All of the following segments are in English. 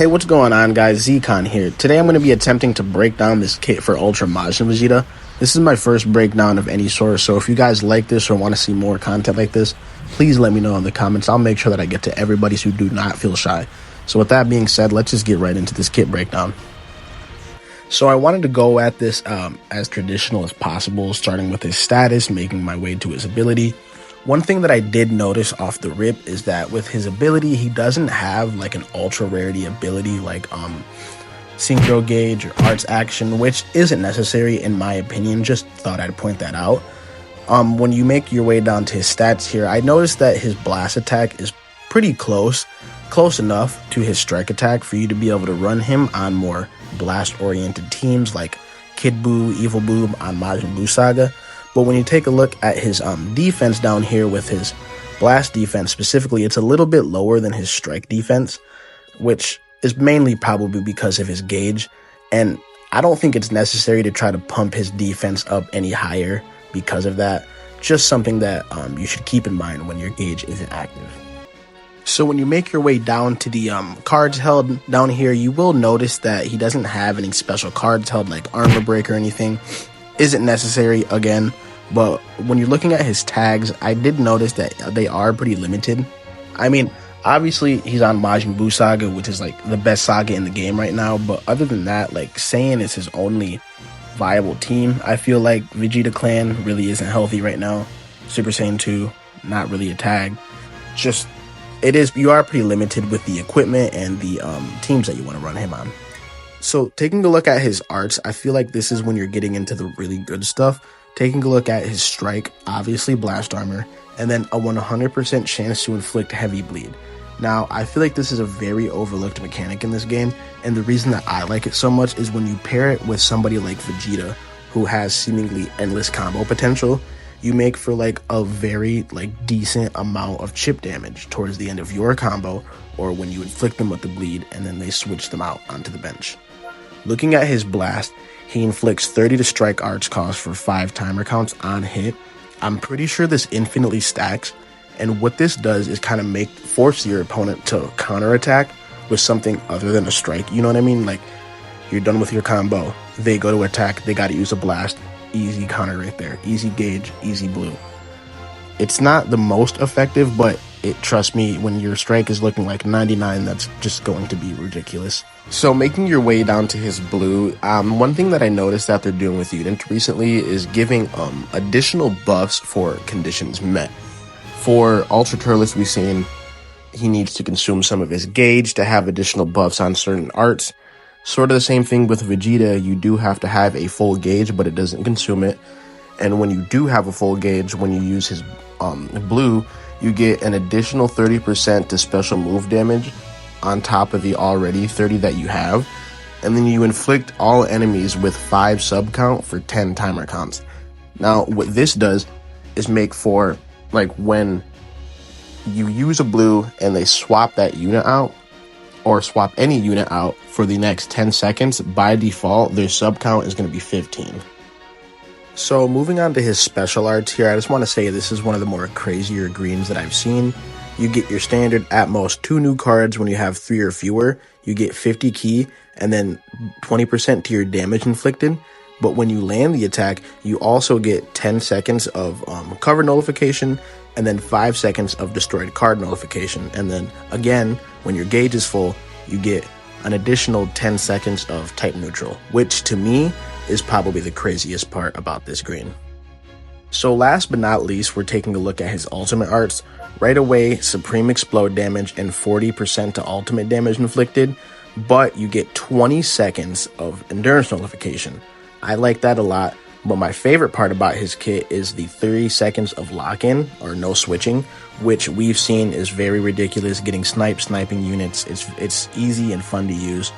Hey, what's going on, guys? Zcon here. Today I'm going to be attempting to break down this kit for Ultra Majin Vegeta. This is my first breakdown of any sort, so if you guys like this or want to see more content like this, please let me know in the comments. I'll make sure that I get to everybody, so do not feel shy. So with that being said, let's just get right into this kit breakdown. So I wanted to go at this as traditional as possible, starting with his status, making my way to his ability. One thing that I did notice off the rip is that with his ability, he doesn't have like an ultra rarity ability like Synchro Gauge or Arts Action, which isn't necessary in my opinion. Just thought I'd point that out. When you make your way down to his stats here, I noticed that his blast attack is pretty close enough to his strike attack for you to be able to run him on more blast-oriented teams like Kid Buu, Evil Boo on Majin Buu Saga. But when you take a look at his defense down here with his blast defense specifically, it's a little bit lower than his strike defense, which is mainly probably because of his gauge. And I don't think it's necessary to try to pump his defense up any higher because of that. Just something that you should keep in mind when your gauge isn't active. So when you make your way down to the cards held down here, you will notice that he doesn't have any special cards held like Armor Break or anything. Isn't necessary again, but when you're looking at his tags, I did notice that they are pretty limited. I mean, obviously he's on Majin Buu Saga, which is like the best saga in the game right now, but other than that, like Saiyan is his only viable team. I feel like Vegeta Clan really isn't healthy right now. Super Saiyan 2, not really a tag. Just, you are pretty limited with the equipment and the teams that you want to run him on. So taking a look at his arts, I feel like this is when you're getting into the really good stuff. Taking a look at his strike, obviously blast armor, and then a 100% chance to inflict heavy bleed. Now, I feel like this is a very overlooked mechanic in this game, and the reason that I like it so much is when you pair it with somebody like Vegeta, who has seemingly endless combo potential, you make for like a very decent amount of chip damage towards the end of your combo, or when you inflict them with the bleed and then they switch them out onto the bench. Looking at his blast, he inflicts 30 to strike arts cost for 5 timer counts on hit. I'm pretty sure this infinitely stacks, and what this does is kind of force your opponent to counterattack with something other than a strike. You know what I mean? Like, you're done with your combo, they go to attack, they got to use a blast. Easy counter right there. Easy gauge, easy blue. It's not the most effective, but trust me, when your strike is looking like 99, that's just going to be ridiculous. So making your way down to his blue, one thing that I noticed that they're doing with Unit recently is giving additional buffs for conditions met. For Ultra Turles, we've seen he needs to consume some of his gauge to have additional buffs on certain arts. Sort of the same thing with Vegeta, you do have to have a full gauge, but it doesn't consume it. And when you do have a full gauge, when you use his blue, you get an additional 30% to special move damage on top of the already 30 that you have. And then you inflict all enemies with 5 sub count for 10 timer counts. Now, what this does is make for, like, when you use a blue and they swap that unit out, or swap any unit out for the next 10 seconds, by default, their sub count is going to be 15. So moving on to his special arts here, I just want to say this is one of the more crazier greens that I've seen. You get your standard at most 2 new cards when you have 3 or fewer. You get 50 ki and then 20% to your damage inflicted. But when you land the attack, you also get 10 seconds of cover notification and then 5 seconds of destroyed card notification. And then again, when your gauge is full, you get an additional 10 seconds of type neutral, which to me is probably the craziest part about this green. So last but not least, we're taking a look at his ultimate arts. Right away, Supreme Explode damage and 40% to ultimate damage inflicted, but you get 20 seconds of endurance notification. I like that a lot, but my favorite part about his kit is the 30 seconds of lock-in, or no switching, which we've seen is very ridiculous, getting sniping units. It's easy and fun to use.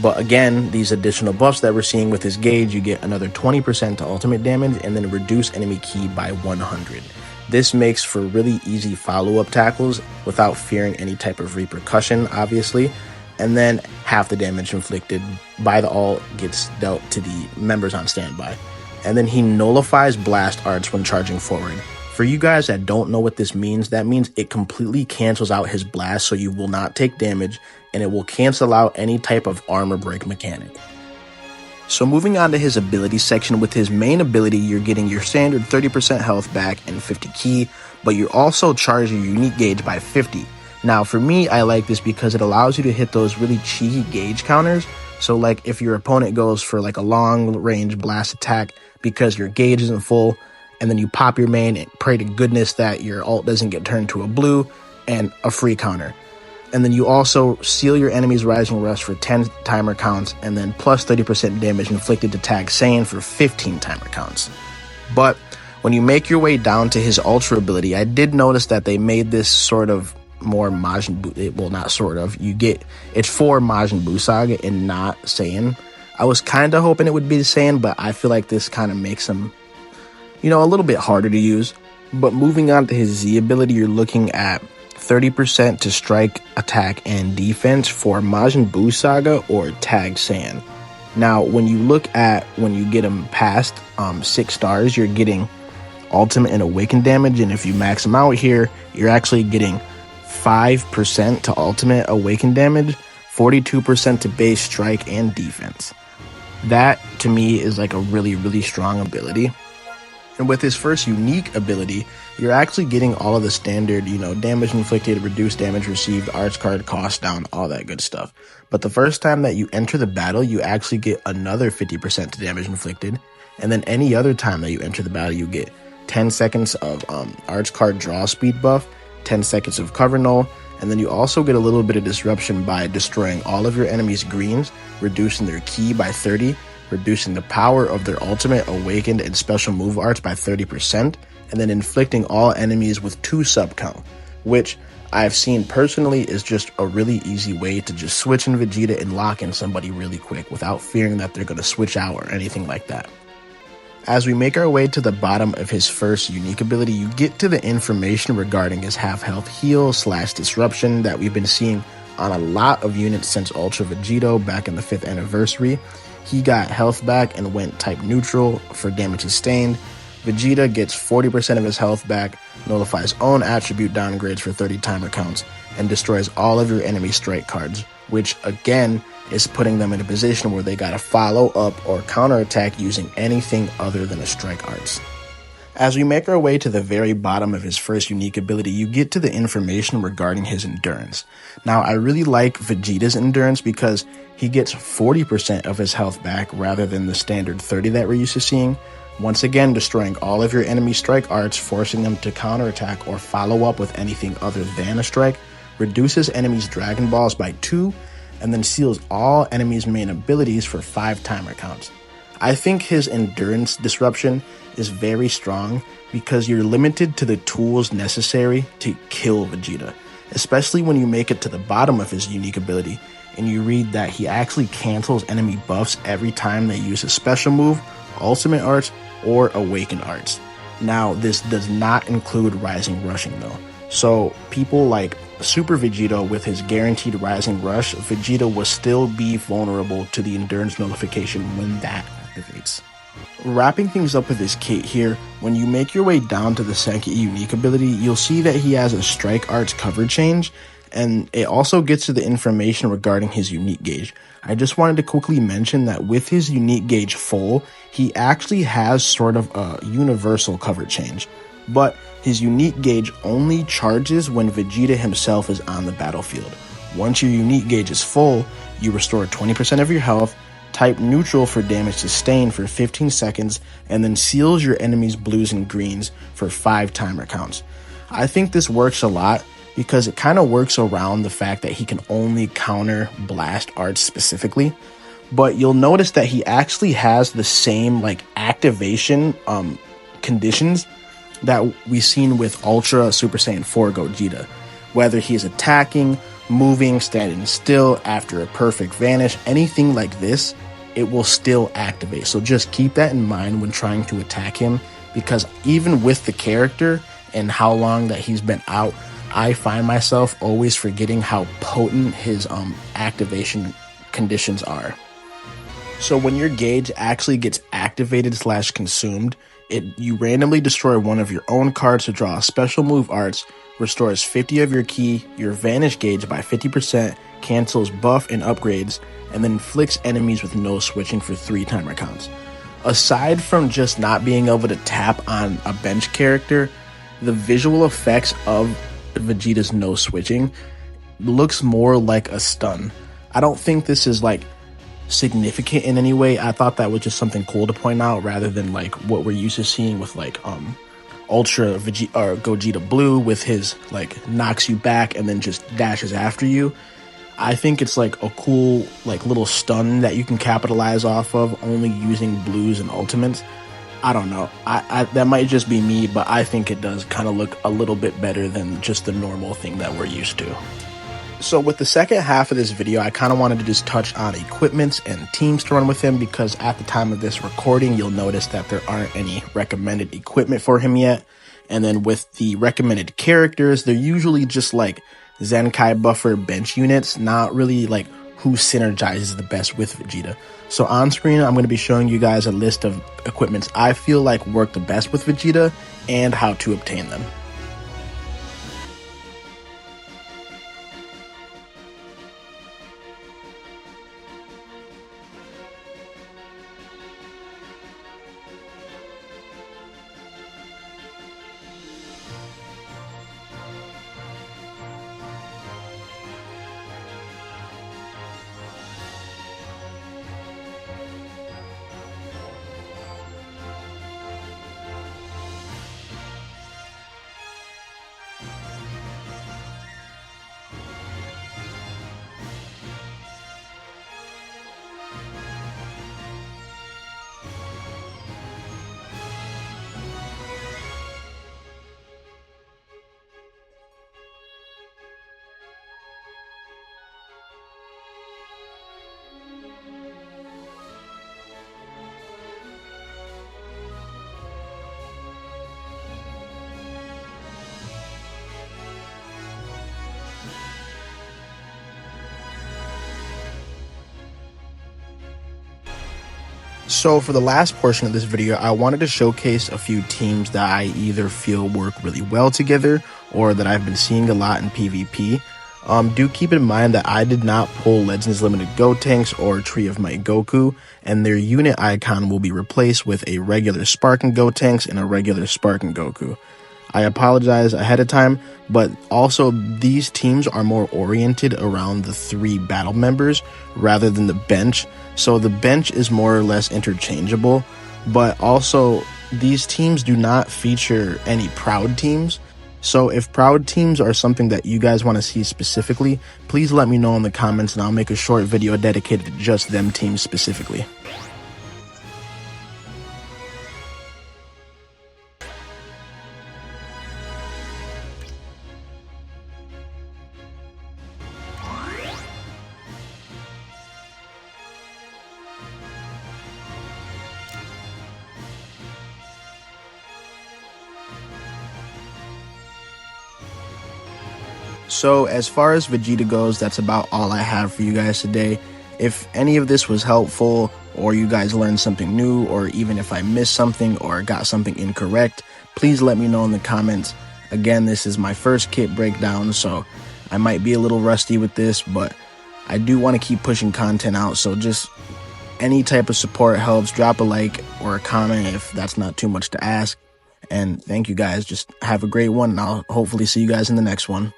But again, these additional buffs that we're seeing with his gauge, you get another 20% to ultimate damage and then reduce enemy ki by 100. This makes for really easy follow-up tackles without fearing any type of repercussion, obviously. And then half the damage inflicted by the ult gets dealt to the members on standby. And then he nullifies blast arts when charging forward For you guys that don't know what this means, that means it completely cancels out his blast, so you will not take damage, and it will cancel out any type of armor break mechanic. So moving on to his ability section, with his main ability, you're getting your standard 30% health back and 50 ki, but you're also charging your unique gauge by 50. Now for me, I like this because it allows you to hit those really cheeky gauge counters. So like if your opponent goes for like a long range blast attack because your gauge isn't full, and then you pop your main and pray to goodness that your ult doesn't get turned to a blue and a free counter. And then you also seal your enemy's Rising Rush for 10 timer counts, and then plus 30% damage inflicted to tag Saiyan for 15 timer counts. But when you make your way down to his Ultra ability, I did notice that they made this sort of more Majin Buu, well, not sort of, it's for Majin Buu Saga and not Saiyan. I was kind of hoping it would be the Saiyan, but I feel like this kind of makes him, a little bit harder to use. But moving on to his Z ability, you're looking at 30% to strike, attack, and defense for Majin Buu Saga or Tag Saiyan. Now, when you get him past 6 stars, you're getting ultimate and awaken damage, and if you max him out here, you're actually getting 5% to ultimate awaken damage, 42% to base strike and defense. That, to me, is like a really, really strong ability. And with his first unique ability, you're actually getting all of the standard, damage inflicted, reduced damage received, arts card, cost down, all that good stuff. But the first time that you enter the battle, you actually get another 50% to damage inflicted. And then any other time that you enter the battle, you get 10 seconds of arts card draw speed buff, 10 seconds of cover null, and then you also get a little bit of disruption by destroying all of your enemies' greens, reducing their ki by 30, reducing the power of their ultimate, awakened, and special move arts by 30%, and then inflicting all enemies with 2 sub count, which I've seen personally is just a really easy way to just switch in Vegeta and lock in somebody really quick without fearing that they're going to switch out or anything like that. As we make our way to the bottom of his first unique ability, you get to the information regarding his half health heal / disruption that we've been seeing on a lot of units since Ultra Vegito back in the 5th anniversary. He got health back and went type neutral for damage sustained. Vegeta gets 40% of his health back, nullifies own attribute downgrades for 30 timer counts, and destroys all of your enemy strike cards, which again is putting them in a position where they gotta follow up or counterattack using anything other than a strike arts. As we make our way to the very bottom of his first unique ability, you get to the information regarding his endurance. Now, I really like Vegeta's endurance because he gets 40% of his health back rather than the standard 30 that we're used to seeing, once again destroying all of your enemy strike arts, forcing them to counterattack or follow up with anything other than a strike, reduces enemies' Dragon Balls by 2, and then seals all enemies' main abilities for 5 timer counts. I think his endurance disruption is very strong because you're limited to the tools necessary to kill Vegeta, especially when you make it to the bottom of his unique ability and you read that he actually cancels enemy buffs every time they use a special move, ultimate arts, or awaken arts. Now, this does not include Rising Rushing though. So people like Super Vegito with his guaranteed Rising Rush, Vegeta will still be vulnerable to the endurance nullification when that activates. Wrapping things up with his kit here, when you make your way down to the second unique ability, you'll see that he has a strike arts cover change, and it also gets to the information regarding his unique gauge. I just wanted to quickly mention that with his unique gauge full, he actually has sort of a universal cover change, but his unique gauge only charges when Vegeta himself is on the battlefield. Once your unique gauge is full, you restore 20% of your health, type neutral for damage sustained for 15 seconds, and then seals your enemy's blues and greens for 5 timer counts. I think this works a lot because it kind of works around the fact that he can only counter blast arts specifically, but you'll notice that he actually has the same activation conditions that we've seen with Ultra Super Saiyan 4 Gogeta. Whether he's attacking, moving, standing still, after a perfect vanish, anything like this, it will still activate. So just keep that in mind when trying to attack him, because even with the character and how long that he's been out, I find myself always forgetting how potent his activation conditions are. So when your gauge actually gets activated / consumed, You randomly destroy one of your own cards to draw a special move arts, restores 50 of your ki, your vanish gauge by 50%, cancels buff and upgrades, and then inflicts enemies with no switching for 3 timer counts. Aside from just not being able to tap on a bench character, the visual effects of Vegeta's no switching looks more like a stun. I don't think this is like significant in any way. I thought that was just something cool to point out rather than like what we're used to seeing with like Ultra Vegeta or Gogeta Blue with his like knocks you back and then just dashes after you. I think it's like a cool like little stun that you can capitalize off of only using blues and ultimates. I don't know. I that might just be me, but I think it does kind of look a little bit better than just the normal thing that we're used to. So with the second half of this video, I kind of wanted to just touch on equipments and teams to run with him, because at the time of this recording, you'll notice that there aren't any recommended equipment for him yet. And then with the recommended characters, they're usually just like Zenkai buffer bench units, not really like who synergizes the best with Vegeta. So on screen, I'm going to be showing you guys a list of equipments I feel like work the best with Vegeta and how to obtain them. So for the last portion of this video, I wanted to showcase a few teams that I either feel work really well together or that I've been seeing a lot in PvP. Do keep in mind that I did not pull Legends Limited Gotenks or Tree of Might Goku, and their unit icon will be replaced with a regular Sparking Gotenks and a regular Sparking Goku. I apologize ahead of time, but also these teams are more oriented around the 3 battle members rather than the bench. So the bench is more or less interchangeable, but also these teams do not feature any proud teams. So if proud teams are something that you guys want to see specifically, please let me know in the comments and I'll make a short video dedicated to just them teams specifically. So as far as Vegeta goes, that's about all I have for you guys today. If any of this was helpful, or you guys learned something new, or even if I missed something or got something incorrect, please let me know in the comments. Again, this is my first kit breakdown, so I might be a little rusty with this, but I do want to keep pushing content out, so just any type of support helps. Drop a like or a comment if that's not too much to ask. And thank you guys. Just have a great one, and I'll hopefully see you guys in the next one.